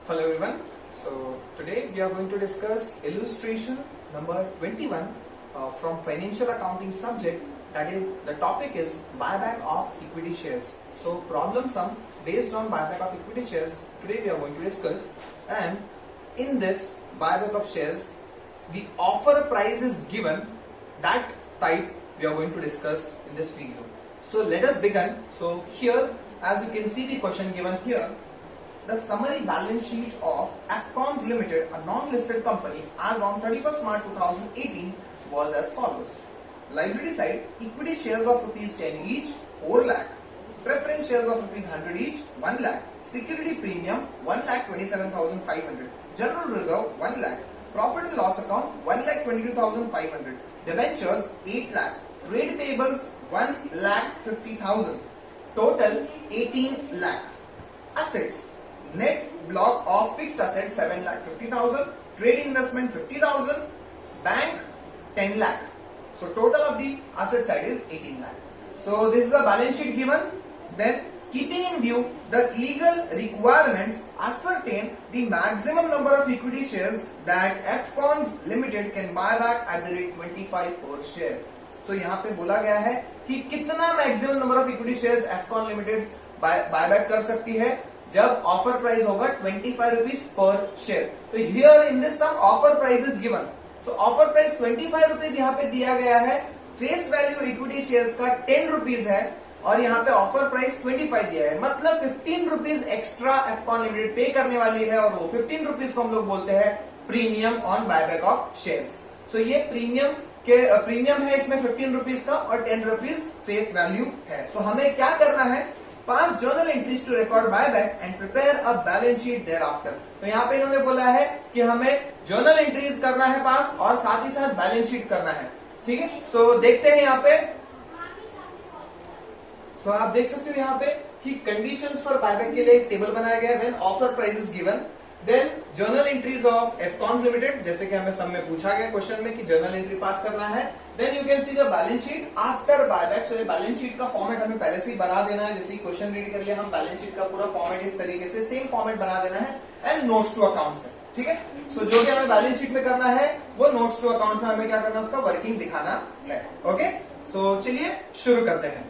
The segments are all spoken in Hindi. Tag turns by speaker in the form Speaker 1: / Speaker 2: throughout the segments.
Speaker 1: Hello everyone. So today we are going to discuss illustration number 21 from financial accounting subject, that is the topic is buyback of equity shares. So problem sum based on buyback of equity shares today we are going to discuss, and in this buyback of shares the offer price is given, that type we are going to discuss in this video. So let us begin. So here as you can see the question given here, the summary balance sheet of Afcons Limited, a non-listed company, as on 31st March 2018 was as follows. Liability side, equity shares of rupees 10 each, 4 lakh. Preference shares of rupees 100 each, 1 lakh. Security premium, 1,27,500. General reserve, 1 lakh. Profit and loss account, 1,22,500. Debentures, 8 lakh. Trade payables, 1,50,000. Total, 18 lakh. Assets, net block of fixed assets 7,50,000, trade investment 50,000, bank 10 lakh. So total of the asset side is 18 lakh. So this is a balance sheet given. Then keeping in view the legal requirements, ascertain the maximum number of equity shares that Afcons Limited can buy back at the rate 25 per share. So यहाँ पे बोला गया है कि कितना maximum number of equity shares Afcons limited buyback कर सकती है जब ऑफर प्राइस होगा 25 रुपीज पर शेयर. तो here in this sum offer price is given. So offer price 25 rupees यहाँ पे दिया गया है. फेस वैल्यू इक्विटी शेयर्स का 10 रुपीज है और यहाँ पे ऑफर प्राइस 25 दिया है. मतलब 15 रुपीज एक्स्ट्रा एफकॉन लिमिटेड पे करने वाली है और वो 15 रुपीज को हम लोग बोलते हैं premium on buyback of shares. So ये प्रीमियम है इसमें 15 रुपीज का और 10 रुपीज फेस वैल्यू है. सो हमें क्या करना है, pass journal entries to record buyback and prepare a balance sheet thereafter. तो यहाँ पे इन्होंने बोला है कि हमें जर्नल एंट्रीज करना है पास और साथ ही साथ बैलेंस शीट करना है. ठीक है. सो देखते हैं यहाँ पे. सो आप देख सकते हो यहाँ पे कि कंडीशंस फॉर बायबैक के लिए एक टेबल बनाया गया है. When offer price is given, then journal entries of Afcons limited, जैसे कि हमें सब में पूछा गया क्वेश्चन में कि जर्नल एंट्री पास करना है. Then you can see the balance sheet after buyback. So ये बैलेंस शीट का फॉर्मेट हमें पहले से ही बना देना है. जैसे क्वेश्चन रीड कर लिया, हम बैलेंस शीट का पूरा फॉर्मेट इस तरीके से सेम फॉर्मेट बना देना है. एंड नोट्स टू अकाउंट्स है. ठीक है. सो जो भी हमें बैलेंस शीट में करना है वो नोट्स टू अकाउंट्स में हमें क्या करना है, उसका वर्किंग दिखाना है. ओके. सो चलिए शुरू करते हैं.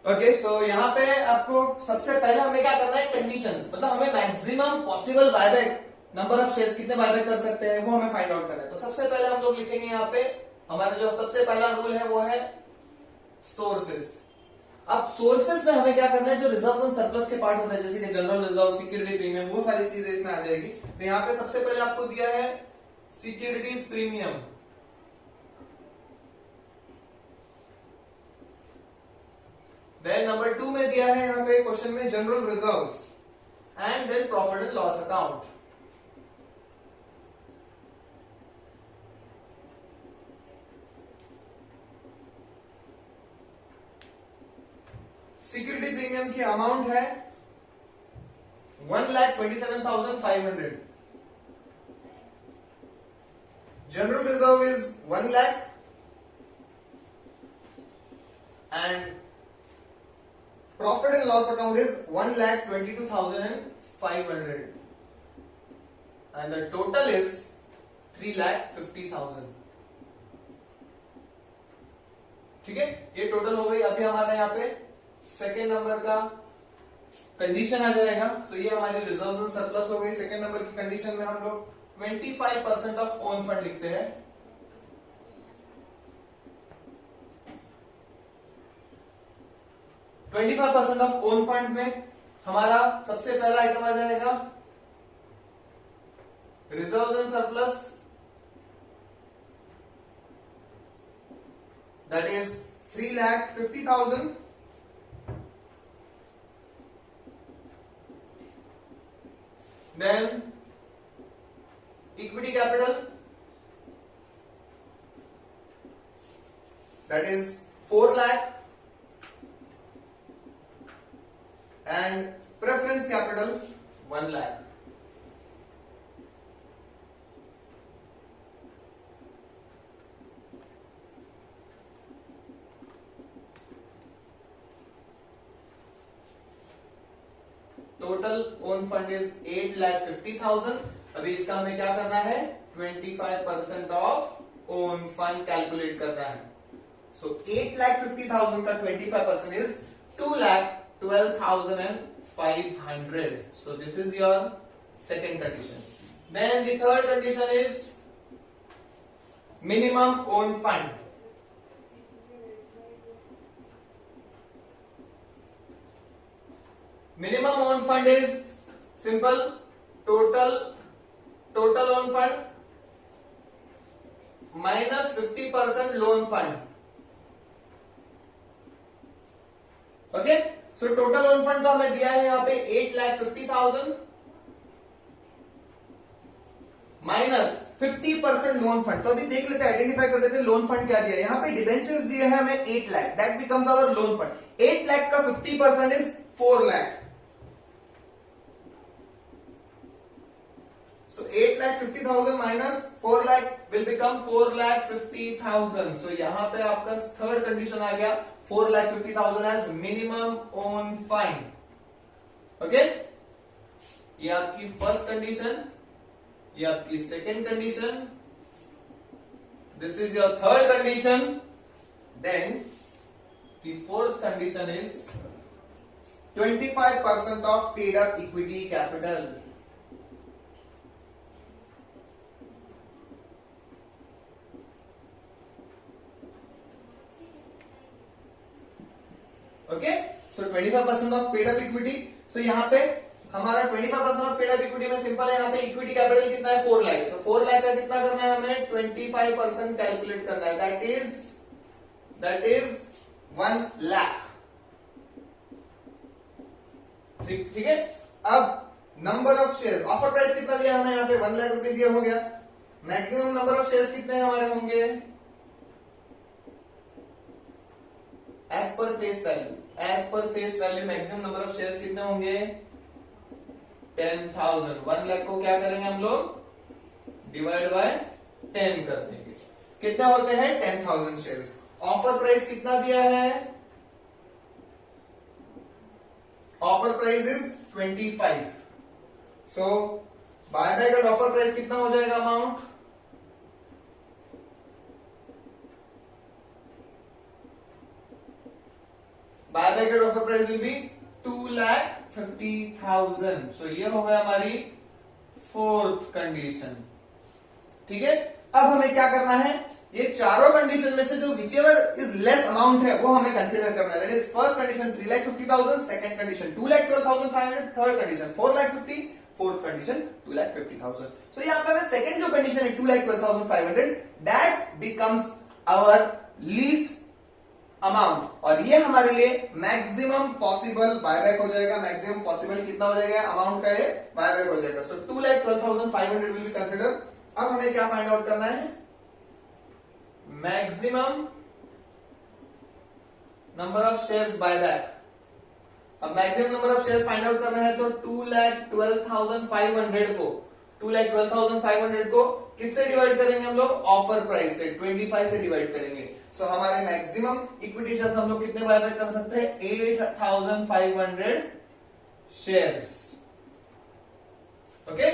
Speaker 1: ओके. सो यहाँ पे आपको सबसे पहले हमें क्या करना है, कंडीशंस, मतलब हमें maximum possible buyback number of shares कितने बायबैक कर सकते हैं वो हमें फाइंड आउट करना है. तो सबसे पहले हम लोग लिखेंगे यहाँ पे हमारा जो सबसे पहला रूल है वो है सोर्सेस. अब सोर्सेस में हमें क्या करना है, जो रिजर्व्स एंड सरप्लस के पार्ट होता है जैसे कि जनरल रिजर्व, सिक्योरिटी प्रीमियम, वो सारी चीजें इसमें आ जाएगी. तो यहाँ पे सबसे पहले आपको दिया है सिक्योरिटीज प्रीमियम. देन नंबर 2 में दिया है यहाँ पे क्वेश्चन में general reserves and then profit and loss account. Security premium की अमाउंट है 1,27,500. General reserve is 1 lakh and profit and loss account is 1,22,500 and the total is 3,50,000. ठीक है. ये टोटल हो गई. अभी हमारा यहाँ पे सेकेंड नंबर का कंडीशन आ जाएगा. सो ये हमारी रिजर्व्स एंड सरप्लस हो गई. सेकेंड नंबर की कंडीशन में हम लोग 25% ऑफ ओन फंड लिखते हैं. %25 ऑफ ओन फंड्स में हमारा सबसे पहला आइटम आ जाएगा reserves and surplus, that is 3,50,000. Then equity capital, that is 4 lakh and preference capital 1 lakh. Total own fund is 8,50,000। अभी इसका हमें क्या करना है, 25% ऑफ ओन फंड कैलकुलेट करना है। सो 8,50,000 का 25% is 2,12,500। So this is your second condition. Then the third condition is minimum own fund. Minimum own fund is simple, total own fund minus 50% loan fund. Okay, so total own fund तो हमें दिया है यहाँ पे 8,50,000 माइनस 50% लोन फंड। तो अभी देख लेते हैं, आइडेंटिफाई कर लेते हैं लोन फंड क्या दिया है। यहाँ पे डिबेंचर्स दिए हैं हमें 8 lakh, that becomes our loan fund. 8 lakh का 50% is 4 lakh. So 8,50,000 minus 4 lakh will become 4,50,000। So यहाँ पे आपका थर्ड कंडीशन आ गया 4,50,000 as minimum own fund. Okay, ये आपकी फर्स्ट कंडीशन, ये आपकी second condition, this is your third condition. Then the fourth condition is 25% of paid up equity capital. Okay, so 25% of paid up equity. सो यहां पे हमारा 25% ऑफ पेड अप इक्विटी में सिंपल है, यहाँ पे इक्विटी कैपिटल कितना है, 4 लाख है। तो 4 लाख का कितना करना है हमें, 25% कैलकुलेट करना है, दैट इज 1 लाख। ठीक है। अब number of shares, offer price कितना दिया हमें यहाँ पे, 1 लाख रुपीज ये हो गया। मैक्सिमम नंबर ऑफ शेयर्स कितने हमारे होंगे, as per face value maximum number of shares कितने होंगे, 10,000। 1 लाख को क्या करेंगे हम लोग, डिवाइड बाय 10 कर देंगे। कितने होते हैं, 10,000 शेयर्स। ऑफर प्राइस कितना दिया है, offer price is 25। So buyback at offer price कितना हो जाएगा amount, buyback at offer price will be 2,50,000। So ये हो गया हमारी फोर्थ कंडीशन। ठीक है, अब हमें क्या करना है, ये चारों कंडीशन में से जो विचेवर इज लेस अमाउंट है वो हमें कंसीडर करना है। That is first condition 3,50,000, second condition 2,12,500, third condition 4,50,000, fourth condition 2,50,000। So यहाँ पे सेकंड जो कंडीशन है 2,12,500, that becomes our least amount, और ये हमारे लिए मैक्सिमम पॉसिबल बायबैक हो जाएगा। मैक्सिमम पॉसिबल कितना हो जाएगा अमाउंट का, ये बायबैक हो जाएगा। So 2,12,500 will be consider. अब हमें क्या फाइंड आउट करना है, maximum number of shares buyback. अब maximum number of shares find out करना है तो 2,12,500 को 2,12,500 को किससे डिवाइड करेंगे हम लोग, ऑफर प्राइस से 25 से डिवाइड करेंगे। सो हमारे मैक्सिमम इक्विटी शेयर्स हम लोग कितने बायबैक कर सकते हैं, 8,500 शेयर्स। ओके,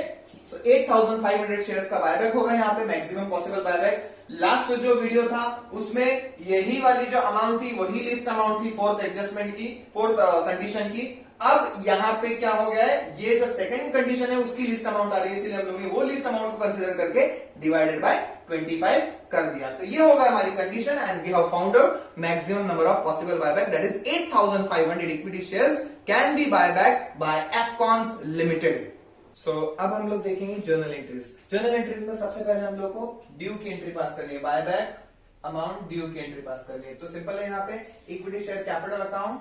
Speaker 1: सो 8,500 शेयर्स का बायबैक होगा यहाँ पे, मैक्सिमम पॉसिबल बायबैक। लास्ट जो वीडियो था उसमें यही वाली जो अमाउंट थी वही लिस्ट अमाउंट थी फोर्थ एडजस्टमेंट की, फोर्थ कंडीशन की। अब यहाँ पे क्या हो गया है, ये जो सेकंड कंडीशन है उसकी लिस्ट अमाउंट आ रही है, इसलिए हम लोग ने वो लिस्ट अमाउंट को कंसीडर करके डिवाइडेड बाय 25 कर दिया। तो ये होगा हमारी condition, and we have found out maximum number of possible buyback, that is 8,500 equity shares can be buyback by Afcons Limited. So अब हम लोग देखेंगे जर्नल एंट्रीज। जर्नल एंट्रीज में सबसे पहले हम लोग को ड्यू की एंट्री पास करनी है, बायबैक अमाउंट ड्यू की एंट्री पास करनी है। तो सिंपल है, यहाँ पे equity share capital account,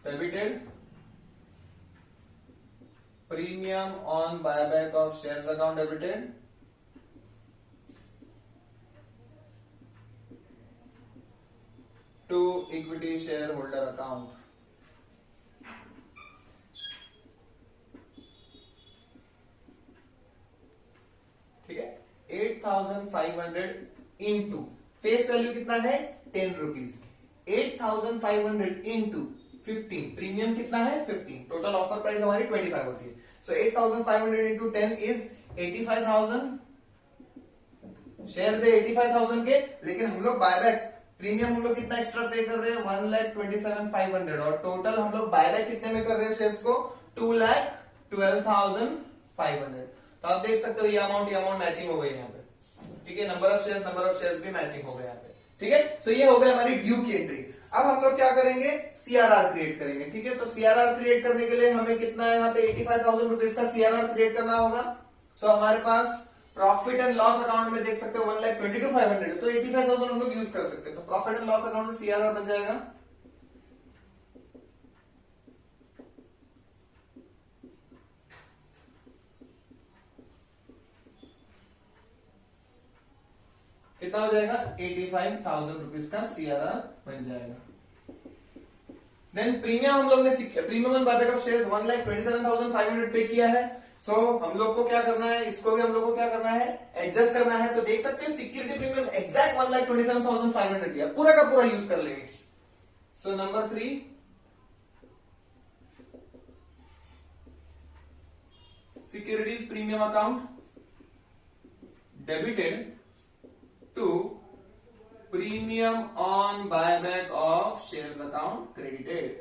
Speaker 1: debited premium on buyback of shares account debited, to equity share holder account. ठीक है, 8,500 इंटू फेस वैल्यू कितना है 10 रुपीज, 8,500 इंटू 15, प्रीमियम कितना है 15, टोटल ऑफर प्राइस हमारी 25 होती है। सो 8,500 इंटू 10 इज 85,000, शेयर से 85,000 के, लेकिन हम लोग बायबैक प्रीमियम हम लोग कितना एक्स्ट्रा पे कर रहे हैं 1,27,500 और टोटल हम लोग बायबैक कितने में कर रहे हैं शेयर्स को 2,12,500। तो आप देख सकते हो ये अमाउंट मैचिंग हो गई यहाँ पे, ठीक है, नंबर ऑफ शेयर्स भी मैचिंग हो गए यहाँ पे, ठीक है। सो ये हो गया हमारी ड्यू की एंट्री। अब हम लोग क्या करेंगे सीआरआर क्रिएट करेंगे, ठीक है। तो सीआरआर क्रिएट करने के लिए हमें कितना है यहाँ पे 85,000 रुपीज का सीआरआर क्रिएट करना होगा। सो हमारे पास प्रॉफिट एंड लॉस अकाउंट में देख सकते हो 1,22,500, तो 85,000 हम लोग यूज कर सकते हैं। तो प्रॉफिट एंड लॉस अकाउंट से सीआरआर बन जाएगा कितना हो जाएगा 85,000 रुपीज का सीआरआर बन जाएगा। देन प्रीमियम हम लोग ने premium on buyback of shares 1,27,500 पे किया है। सो हम लोग को क्या करना है, इसको भी हम लोग को क्या करना है एडजस्ट करना है। तो देख सकते हो सिक्योरिटी प्रीमियम एग्जैक्ट 1,27,500 दिया, पूरा का पूरा यूज कर लेंगे। So number 3 securities premium account debited to premium on buyback of shares account credited.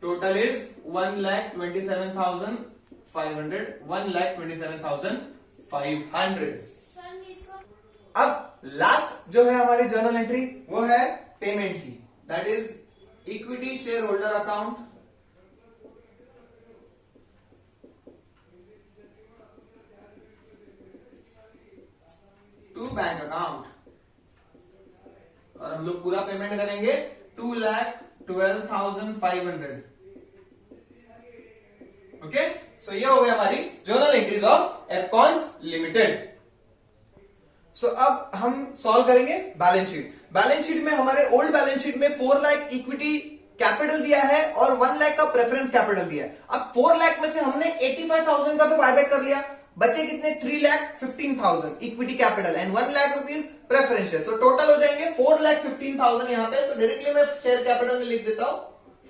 Speaker 1: Total is 1,27,500, 1,27,500। अब लास्ट जो है हमारी जर्नल एंट्री वो है पेमेंट की, that is equity share holder account to bank account, और हम लोग पूरा पेमेंट करेंगे 2,12,500। ओके, सो ये हो गया हमारी journal entries of Afcons Limited. So अब हम सॉल्व करेंगे बैलेंस शीट। बैलेंस शीट में हमारे ओल्ड बैलेंस शीट में 4 लाख इक्विटी कैपिटल दिया है और 1 लाख का प्रेफरेंस कैपिटल दिया है। अब 4 लाख में से हमने 85,000 का तो बायबैक कर लिया, बचे कितने 3,15,000 equity capital and 1 lakh rupees preferential. So total हो जाएंगे 4,15,000 यहाँ पे। सो डायरेक्टली मैं शेयर कैपिटल में लिख देता हूं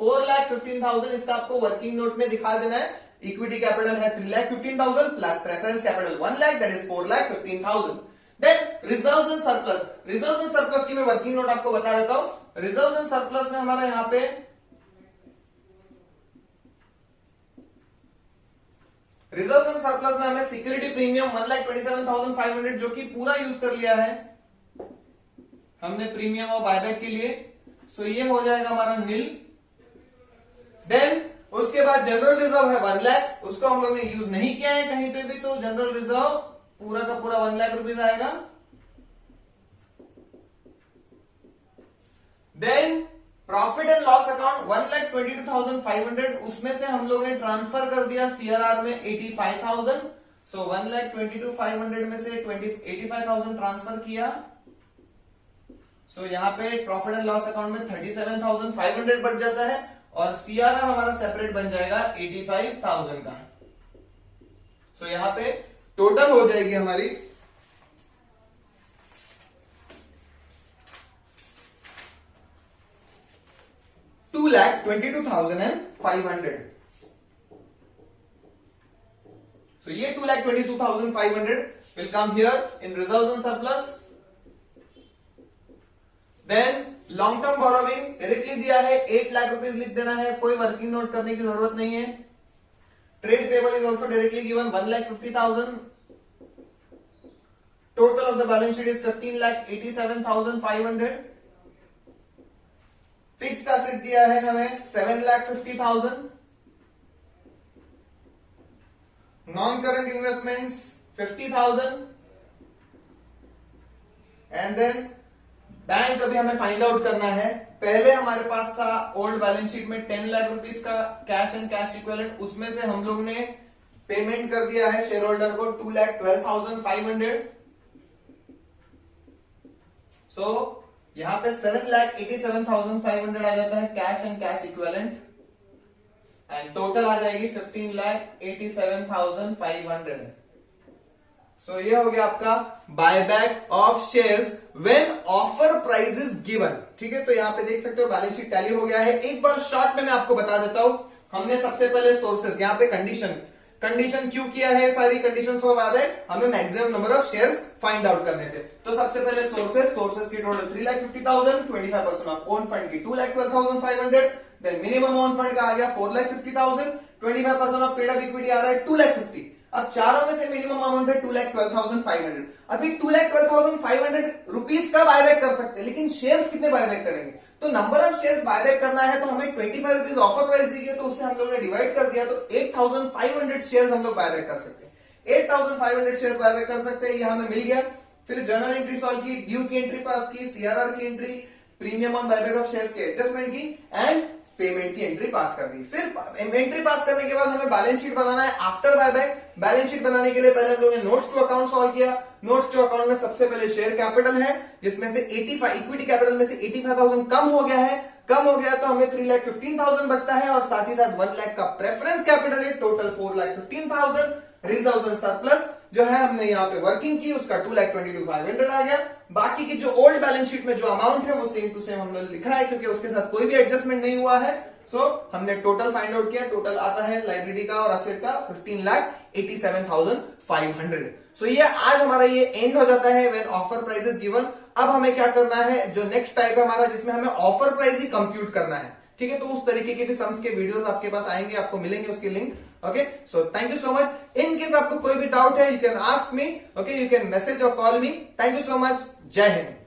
Speaker 1: 4,15,000, इसका आपको वर्किंग नोट में दिखा देना है। इक्विटी कैपिटल है 3,15,000 plus preference capital 1 lakh, that is 4,15,000। Then reserves and surplus, reserves and surplus की मैं वर्किंग नोट आपको बता देता हूं। रिजर्व्स एंड सरप्लस में हमारा यहाँ पे रिजर्व्स एंड सरप्लस में हमें सिक्योरिटी प्रीमियम 1,27,500 जो कि पूरा यूज कर लिया है हमने प्रीमियम और बायबैक के लिए। सो ये हो जाएगा हमारा नील। देन उसके बाद जनरल रिजर्व है 1 लाख, उसको हम लोग ने यूज नहीं किया है कहीं पे भी, तो जनरल रिजर्व पूरा का पूरा 1 लाख रुपीज आएगा। Then profit and loss account 1,22,500, उसमें से हम लोग ने ट्रांसफर कर दिया सीआरआर में 85,000। सो 1,22,500 में से 85,000 ट्रांसफर किया। सो यहाँ पे प्रॉफिट एंड लॉस अकाउंट में 37,500 बच जाता है और सीआरआर हमारा सेपरेट बन जाएगा 85,000 का। सो यहाँ पे टोटल हो जाएगी हमारी 2,22,500। So ये 2,22,500 will come here in reserves and surplus. Then long term borrowing directly दिया है 8 लाख रुपीज लिख देना है, कोई वर्किंग नोट करने की जरूरत नहीं है। Trade payable is also directly given 1,50,000। Total of the balance sheet is 15,87,500। Fixed asset दिया है हमें 7,50,000। Non current investments 50,000 and then bank अभी हमें फाइंड आउट करना है। पहले हमारे पास था ओल्ड बैलेंस शीट में 10 लाख रुपीज का कैश एंड कैश इक्विवेलेंट, उसमें से हम लोग ने पेमेंट कर दिया है शेयर होल्डर को 2,12,500। सो यहां पे 7,87,500 आ जाता है cash and cash equivalent and total आ जाएगी 15,87,500। सो ये हो गया आपका buyback of shares when offer price is given. ठीक है, तो यहाँ पे देख सकते हो बैलेंस शीट टैली हो गया है। एक बार शॉर्ट में मैं आपको बता देता हूं। हमने सबसे पहले सोर्सेस, यहाँ पे कंडीशन क्यों किया है, सारी कंडीशंस फॉर बायबैक, हमें maximum number of shares find out करने थे। तो सबसे पहले सोर्सेस की टोटल 3,50,000, 25% ऑफ ओन फंड की 2,12,500, देन मिनिमम ओन फंड का आ गया 4,50,000, 25% ऑफ पेड अप इक्विटी आ रहा है 2,50,000। अब चारों में से मिनिमम अमाउंट है 2,12,500। अभी 2,12,500 रुपीज का बायबैक कर सकते हैं, लेकिन शेयर्स कितने बायबैक करेंगे? तो नंबर ऑफ शेयर्स बायबैक करना है तो हमें 25 रुपीज ऑफर प्राइस दी है, तो उससे हम लोग ने डिवाइड कर दिया, तो 8,500 शेयर्स हम लोग बायबैक कर सकते हैं। 8,500 शेयर्स बायबैक कर सकते हैं, ये हमें मिल गया। फिर जर्नल एंट्री सॉल्व की, ड्यू की एंट्री पास की, सीआरआर की entry, premium on buyback of shares की एडजस्टमेंट की एंड पेमेंट की एंट्री पास कर दी। फिर एंट्री पास करने के बाद हमें बैलेंस शीट बनाना है आफ्टर बायबैक। बैलेंस शीट बनाने के लिए पहले हम लोगों ने नोट्स टू अकाउंट सॉल्व किया। नोट्स टू अकाउंट में सबसे पहले शेयर कैपिटल है, जिसमें से 85 इक्विटी कैपिटल में से 85,000 कम हो गया है। कम हो गया तो हमें 3,15,000 बचता है, और साथ ही साथ 1 लाख का प्रेफरेंस कैपिटल है। टोटल 4,15,000 रिजर्व एंड सरप्लस जो है हमने यहाँ पे वर्किंग की, उसका 2,22,500 आ गया। बाकी की जो ओल्ड बैलेंस शीट में जो अमाउंट है वो सेम टू सेम हम लोग लिखा है, क्योंकि उसके साथ कोई भी एडजस्टमेंट नहीं हुआ है। सो हमने टोटल फाइंड आउट किया। टोटल आता है लाइब्रेरी का और असेट का 15,87,500। सो ये आज हमारा ये एंड हो जाता है when offer price is given. अब हमें क्या करना है, जो नेक्स्ट टाइप है हमारा, जिसमें हमें ऑफर प्राइस ही कंप्यूट करना है। ठीक है, तो उस तरीके के भी सम्स के वीडियोस आपके पास आएंगे, आपको मिलेंगे उसके link. Okay, so thank you so much. In case आपको कोई भी डाउट है, you can ask me. Okay, you can message or call me. Thank you so much. जय हिंद।